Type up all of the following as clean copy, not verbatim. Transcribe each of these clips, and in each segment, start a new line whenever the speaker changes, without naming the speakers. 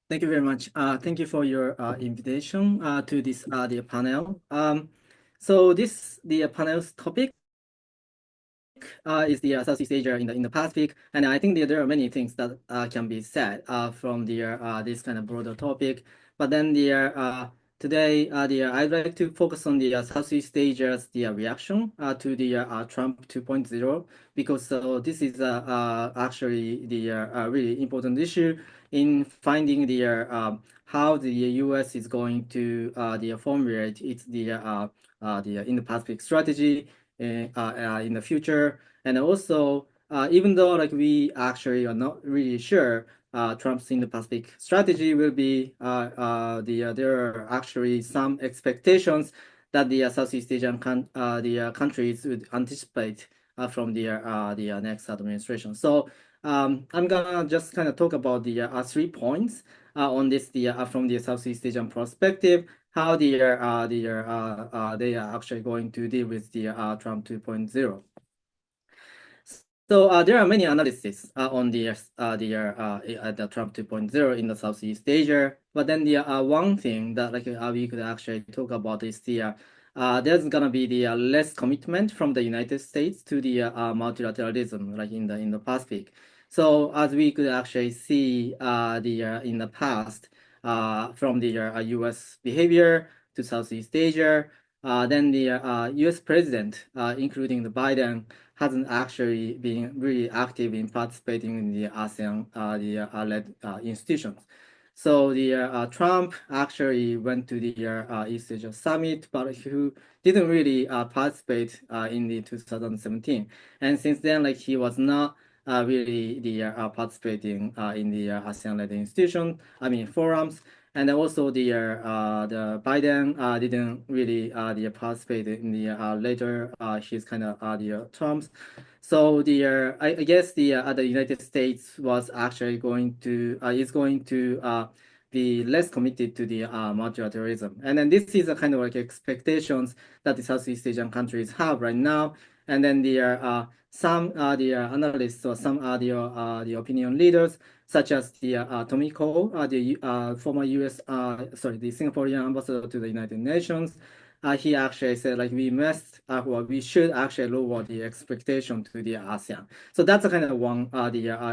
Thank you very much. Thank you for your invitation to this the panel. So the panel's topic is the Southeast Asia in the Pacific, and I think there are many things that can be said from this kind of broader topic. But then today I'd like to focus on the Southeast Asia's reaction to the Trump 2.0, because this is actually the really important issue in finding how the U.S. is going to formulate its the Indo-Pacific strategy in the future. And also, even though like we actually are not really sure Trump's Indo-Pacific strategy will be, there are actually some expectations that the Southeast Asian countries would anticipate from the next administration. So I'm gonna just kind of talk about the 3 points on this from the Southeast Asian perspective, how they are actually going to deal with the Trump 2.0. So there are many analyses on the Trump 2.0 in the Southeast Asia, but then the one thing that we could actually talk about is there's gonna be the less commitment from the United States to the multilateralism, like in the Pacific. So as we could actually see in the past from the U.S. behavior to Southeast Asia, then the U.S. president, including the Biden, hasn't actually been really active in participating in the ASEAN led institutions. So the Trump actually went to the East Asia Summit, but who didn't really participate in the 2017. And since then, like he was not really participating in the ASEAN-led institution, forums. And also the Biden didn't really participate in the later his kind of the terms. So I guess the United States was actually going to is going to be less committed to the multilateralism. And then this is a kind of like expectations that the Southeast Asian countries have right now. And then some the analysts or some the opinion leaders, such as the Tomiko, the former U.S. The Singaporean ambassador to the United Nations. He actually said like we should actually lower the expectation to the ASEAN. So that's a kind of one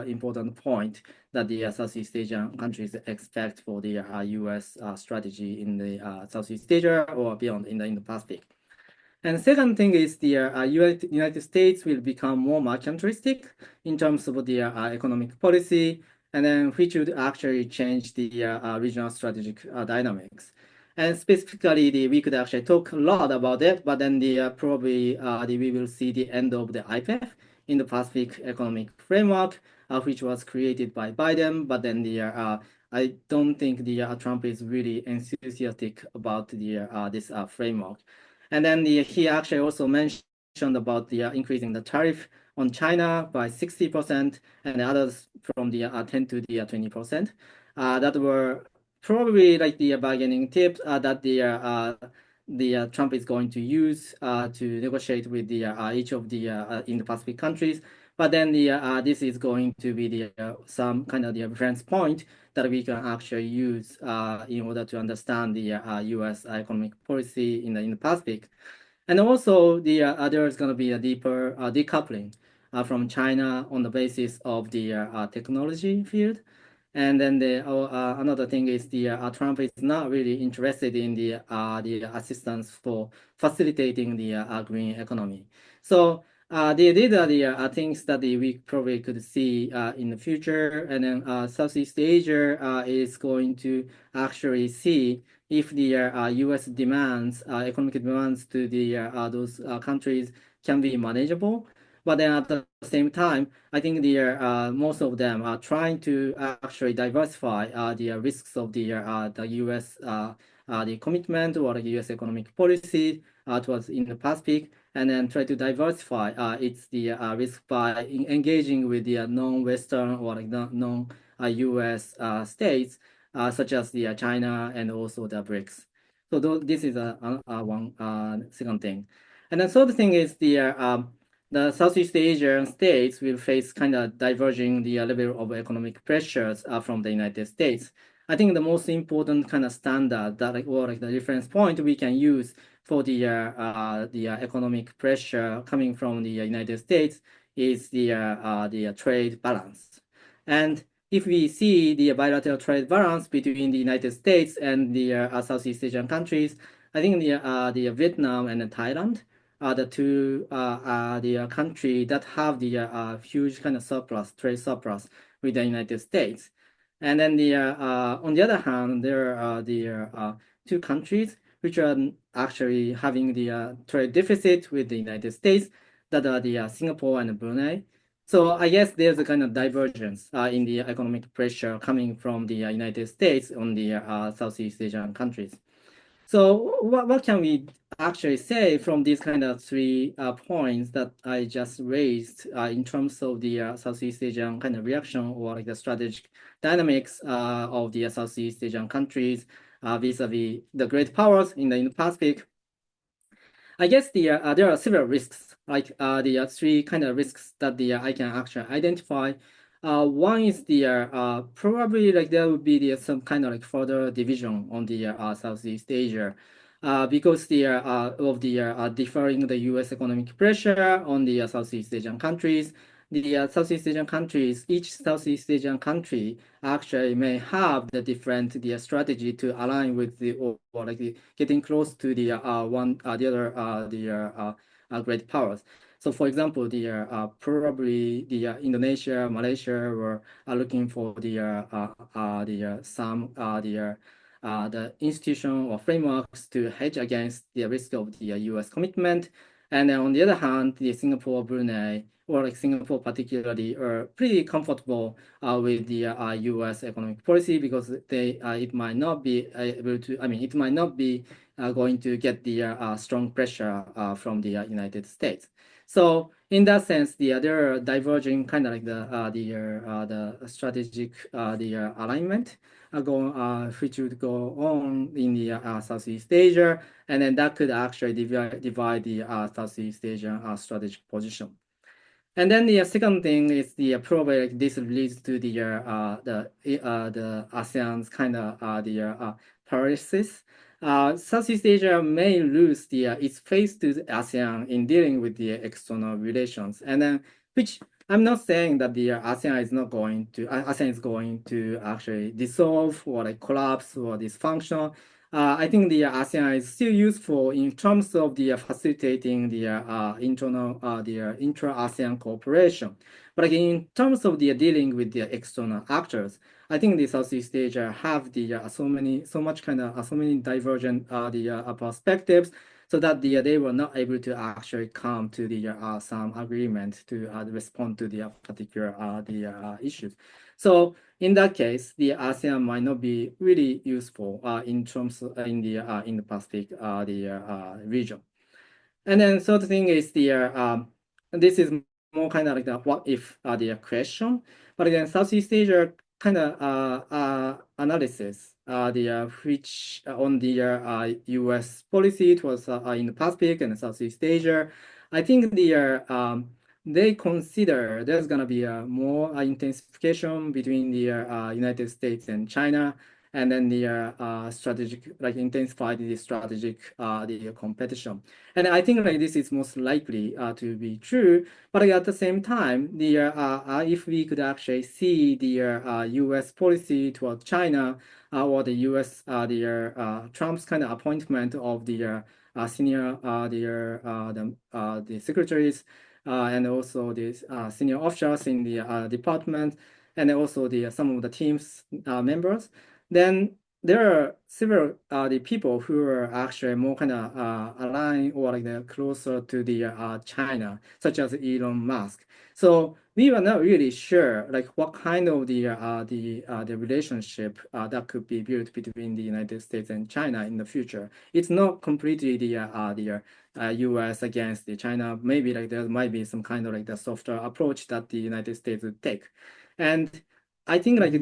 important point that the Southeast Asian countries expect for the U.S. Strategy in the Southeast Asia or beyond in the Indo-Pacific. And second thing is the United States will become more mercantilistic in terms of the economic policy, and then which would actually change the regional strategic dynamics. And specifically, we could actually talk a lot about it, but then probably we will see the end of the IPEF in the Pacific Economic Framework, which was created by Biden. But then I don't think the Trump is really enthusiastic about the this framework. And then he actually also mentioned about the increasing the tariff on China by 60% and the others from the 10 to the 20%. That were probably like the bargaining tips that the Trump is going to use to negotiate with the each of the Indo-Pacific countries. But then this is going to be the some kind of the reference point that we can actually use in order to understand the U.S. economic policy in the Pacific. And also there's going to be a deeper decoupling from China on the basis of the technology field. And then another thing is the Trump is not really interested in the assistance for facilitating the green economy. So these are the things that we probably could see in the future. And then Southeast Asia is going to actually see if the U.S. demands, economic demands to the those countries can be manageable. But then at the same time, I think most of them are trying to actually diversify the risks of the U.S. The commitment or the U.S. economic policy towards in the Pacific, and then try to diversify its risk by engaging with the non-Western or like non-U.S. states such as the China and also the BRICS. So this is one second thing, and then third thing is the Southeast Asian states will face kind of diverging the level of economic pressures from the United States. I think the most important kind of standard that or the reference point we can use for the economic pressure coming from the United States is the trade balance. And if we see the bilateral trade balance between the United States and the Southeast Asian countries, I think the Vietnam and Thailand are the two the country that have the huge kind of trade surplus with the United States. And then on the other hand, there are the two countries which are actually having the trade deficit with the United States, that are the Singapore and Brunei. So I guess there's a kind of divergence in the economic pressure coming from the United States on the Southeast Asian countries. So what can we actually say from these kind of three points that I just raised in terms of the Southeast Asian kind of reaction or like the strategic dynamics of the Southeast Asian countries vis-a-vis the great powers in the Indo-Pacific? I guess there are several risks, like the three kind of risks that I can actually identify. One is probably like there will be some kind of like further division on the Southeast Asia, because of the differing the U.S. economic pressure on the Southeast Asian countries. The Southeast Asian countries, each Southeast Asian country actually may have the different strategy to align with or like getting close to the great powers. So, for example, probably the Indonesia, Malaysia were looking for the institution or frameworks to hedge against the risk of the U.S. commitment. And then on the other hand, the Singapore, Brunei, or like Singapore particularly, are pretty comfortable with the U.S. economic policy, because it might not be able to. I mean, it might not be going to get the strong pressure from the United States. So in that sense, there are diverging kind of like the strategic alignment which would go on in the Southeast Asia, and then that could actually divide the Southeast Asian strategic position. And then the second thing is probably this leads to the ASEAN's kind of paralysis. Southeast Asia may lose its face to the ASEAN in dealing with the external relations, and then which I'm not saying that the ASEAN is going to actually dissolve or like collapse or dysfunction. I think the ASEAN is still useful in terms of the facilitating the intra-ASEAN cooperation. But again, in terms of the dealing with the external actors, I think the Southeast Asia have so many divergent perspectives, so that they were not able to actually come to some agreement to respond to the particular issues. So in that case, the ASEAN might not be really useful in terms of in the Pacific region. And then third thing is this is more kind of like the what if the question, but again, Southeast Asia kind of analysis which on the U.S. policy towards in the Pacific and Southeast Asia. I think they consider there's going to be more intensification between the United States and China, and then the strategic, like intensify the strategic the competition. And I think like this is most likely to be true. But at the same time, if we could actually see the U.S. policy towards China or the U.S. Trump's kind of appointment of the senior the secretaries and also the senior officers in the department, and also some of the team's members, then there are several the people who are actually more kind of aligned or like closer to the China, such as Elon Musk. So we were not really sure like what kind of the relationship that could be built between the United States and China in the future. It's not completely the U.S. against the China. Maybe like there might be some kind of like the softer approach that the United States would take, and I think like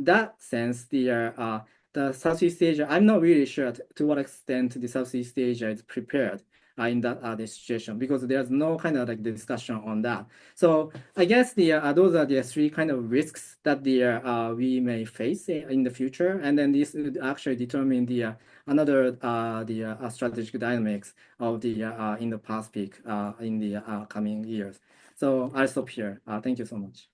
that sense the Southeast Asia, I'm not really sure to what extent the Southeast Asia is prepared in that this situation, because there's no kind of like discussion on that. So I guess those are the three kind of risks that we may face in the future, and then this would actually determine another strategic dynamics of the Indo-Pacific in the coming years. So I'll stop here. Thank you so much.